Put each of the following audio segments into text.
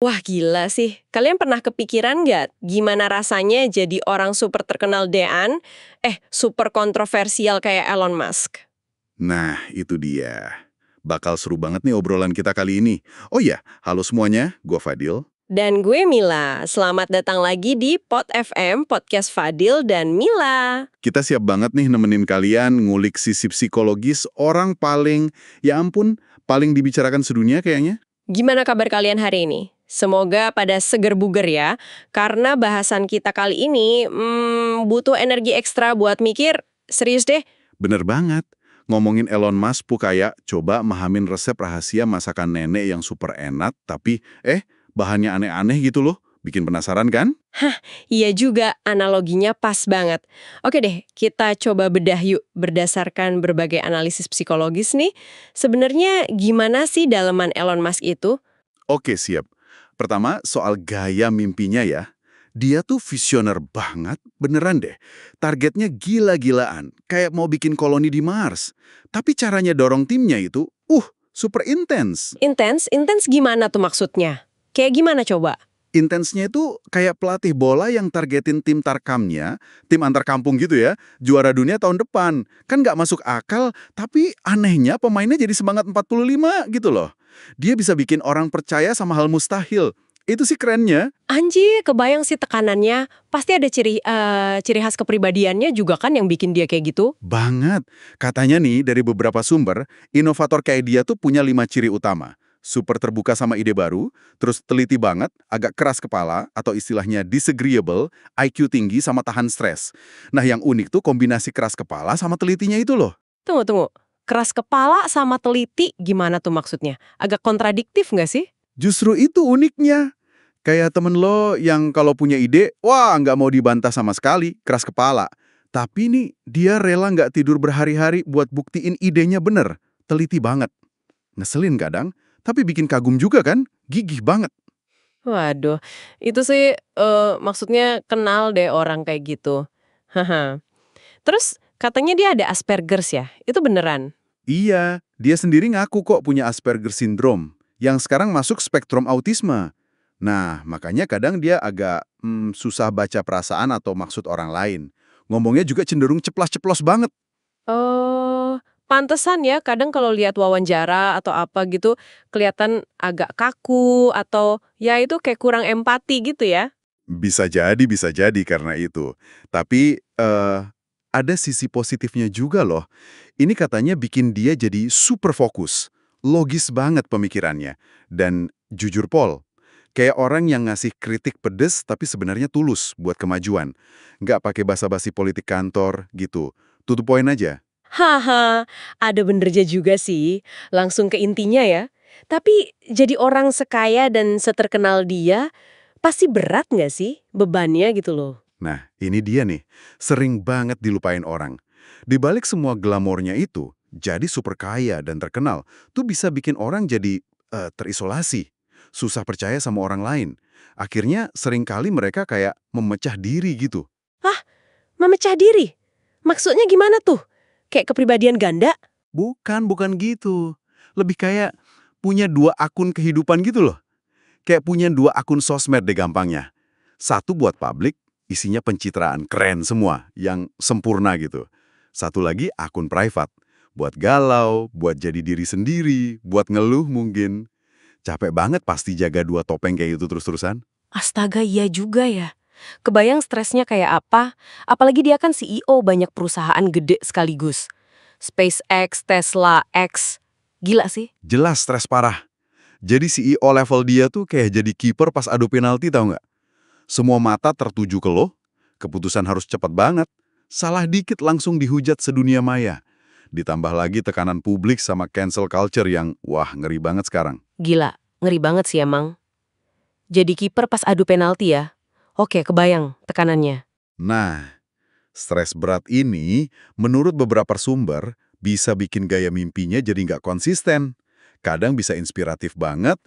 Wah gila sih. Kalian pernah kepikiran nggak gimana rasanya jadi orang super terkenal dean, super kontroversial kayak Elon Musk? Nah, itu dia. Bakal seru banget nih obrolan kita kali ini. Oh iya, halo semuanya, gua Fadil. Dan gue Mila, selamat datang lagi di Pod FM, Podcast Fadil dan Mila. Kita siap banget nih nemenin kalian ngulik sisi psikologis orang paling, ya ampun, paling dibicarakan sedunia kayaknya. Gimana kabar kalian hari ini? Semoga pada seger buger ya, karena bahasan kita kali ini butuh energi ekstra buat mikir, serius deh. Bener banget. Ngomongin Elon Musk kayak coba mahamin resep rahasia masakan nenek yang super enak, tapi bahannya aneh-aneh gitu loh. Bikin penasaran kan? Iya juga, analoginya pas banget. Oke deh, kita coba bedah yuk berdasarkan berbagai analisis psikologis nih. Sebenarnya gimana sih daleman Elon Musk itu? Oke, siap. Pertama, soal gaya mimpinya ya. Dia tuh visioner banget, beneran deh. Targetnya gila-gilaan, kayak mau bikin koloni di Mars. Tapi caranya dorong timnya itu, super intens. Intens? Intens gimana tuh maksudnya? Kayak gimana coba? Intensnya itu kayak pelatih bola yang targetin tim tarkamnya, tim antar kampung gitu ya, juara dunia tahun depan. Kan nggak masuk akal, tapi anehnya pemainnya jadi semangat 45 gitu loh. Dia bisa bikin orang percaya sama hal mustahil. Itu sih kerennya. Anjir, kebayang sih tekanannya. Pasti ada ciri khas kepribadiannya juga kan yang bikin dia kayak gitu? Banget. Katanya nih dari beberapa sumber, inovator kayak dia tuh punya 5 ciri utama. Super terbuka sama ide baru, terus teliti banget, agak keras kepala, atau istilahnya disagreeable, IQ tinggi sama tahan stres. Nah yang unik tuh kombinasi keras kepala sama telitinya itu loh. Tunggu, tunggu. Keras kepala sama teliti gimana tuh maksudnya? Agak kontradiktif nggak sih? Justru itu uniknya. Kayak temen lo yang kalau punya ide, wah nggak mau dibantah sama sekali, keras kepala. Tapi nih, dia rela nggak tidur berhari-hari buat buktiin idenya bener. Teliti banget. Ngeselin kadang, tapi bikin kagum juga kan? Gigih banget. Waduh, itu sih maksudnya kenal deh orang kayak gitu. Haha. Terus katanya dia ada Aspergers ya? Itu beneran? Iya, dia sendiri ngaku kok punya Asperger syndrome, yang sekarang masuk spektrum autisme. Nah, makanya kadang dia agak susah baca perasaan atau maksud orang lain. Ngomongnya juga cenderung ceplas-ceplos banget. Oh, pantesan ya kadang kalau lihat wawancara atau apa gitu kelihatan agak kaku atau ya itu kayak kurang empati gitu ya. Bisa jadi karena itu. Tapi, ada sisi positifnya juga loh. Ini katanya bikin dia jadi super fokus, logis banget pemikirannya. Dan jujur Pol, kayak orang yang ngasih kritik pedes tapi sebenarnya tulus buat kemajuan. Nggak pakai basa-basi politik kantor gitu. To the point aja. Haha, ada benernya juga sih. Langsung ke intinya ya. Tapi jadi orang sekaya dan seterkenal dia pasti berat nggak sih bebannya gitu loh. Nah, ini dia nih. Sering banget dilupain orang. Di balik semua glamornya itu, jadi super kaya dan terkenal, tuh bisa bikin orang jadi terisolasi. Susah percaya sama orang lain. Akhirnya seringkali mereka kayak memecah diri gitu. Hah, memecah diri? Maksudnya gimana tuh? Kayak kepribadian ganda? Bukan gitu. Lebih kayak punya dua akun kehidupan gitu loh. Kayak punya dua akun sosmed deh gampangnya. Satu buat publik, isinya pencitraan keren semua, yang sempurna gitu. Satu lagi akun private, buat galau, buat jadi diri sendiri, buat ngeluh mungkin. Capek banget pasti jaga dua topeng kayak itu terus-terusan. Astaga, iya juga ya. Kebayang stresnya kayak apa? Apalagi dia kan CEO banyak perusahaan gede sekaligus. SpaceX, Tesla, X. Gila sih. Jelas stres parah. Jadi CEO level dia tuh kayak jadi kiper pas adu penalti tau nggak? Semua mata tertuju ke lo, keputusan harus cepat banget. Salah dikit langsung dihujat sedunia maya. Ditambah lagi tekanan publik sama cancel culture yang, wah ngeri banget sekarang. Gila, ngeri banget sih emang. Jadi kiper pas adu penalti ya. Oke, kebayang tekanannya. Nah, stres berat ini, menurut beberapa sumber, bisa bikin gaya mimpinya jadi nggak konsisten. Kadang bisa inspiratif banget,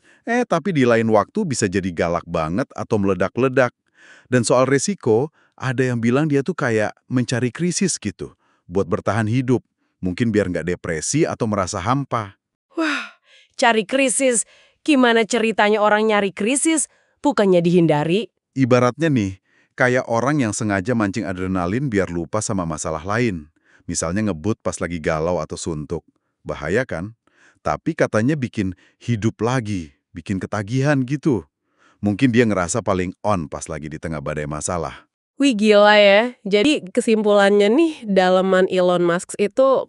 tapi di lain waktu bisa jadi galak banget atau meledak-ledak. Dan soal resiko, ada yang bilang dia tuh kayak mencari krisis gitu, buat bertahan hidup. Mungkin biar nggak depresi atau merasa hampa. Wah, cari krisis. Gimana ceritanya orang nyari krisis, bukannya dihindari? Ibaratnya nih, kayak orang yang sengaja mancing adrenalin biar lupa sama masalah lain. Misalnya ngebut pas lagi galau atau suntuk. Bahaya kan? Tapi katanya bikin hidup lagi, bikin ketagihan gitu. Mungkin dia ngerasa paling on pas lagi di tengah badai masalah. Wih gila ya. Jadi kesimpulannya nih, dalaman Elon Musk itu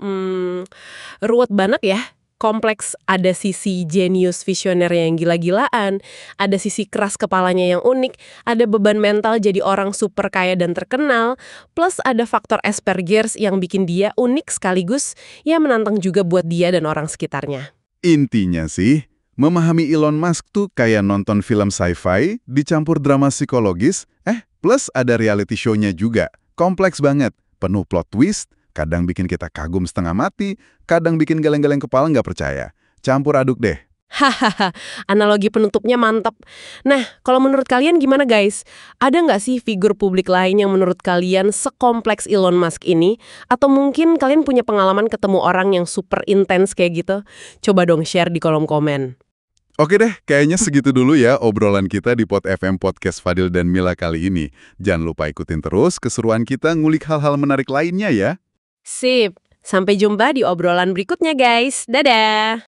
ruwet banget ya. Kompleks, ada sisi jenius visioner yang gila-gilaan, ada sisi keras kepalanya yang unik, ada beban mental jadi orang super kaya dan terkenal, plus ada faktor Asperger's yang bikin dia unik sekaligus ya menantang juga buat dia dan orang sekitarnya. Intinya sih, memahami Elon Musk tuh kayak nonton film sci-fi dicampur drama psikologis, plus ada reality show-nya juga. Kompleks banget, penuh plot twist, kadang bikin kita kagum setengah mati, kadang bikin geleng-geleng kepala nggak percaya. Campur aduk deh. Hahaha, analogi penutupnya mantap. Nah, kalau menurut kalian gimana guys? Ada nggak sih figur publik lain yang menurut kalian sekompleks Elon Musk ini? Atau mungkin kalian punya pengalaman ketemu orang yang super intens kayak gitu? Coba dong share di kolom komen. Oke deh, kayaknya segitu dulu ya obrolan kita di Pod FM Podcast Fadil dan Mila kali ini. Jangan lupa ikutin terus keseruan kita ngulik hal-hal menarik lainnya ya. Sip, sampai jumpa di obrolan berikutnya guys. Dadah!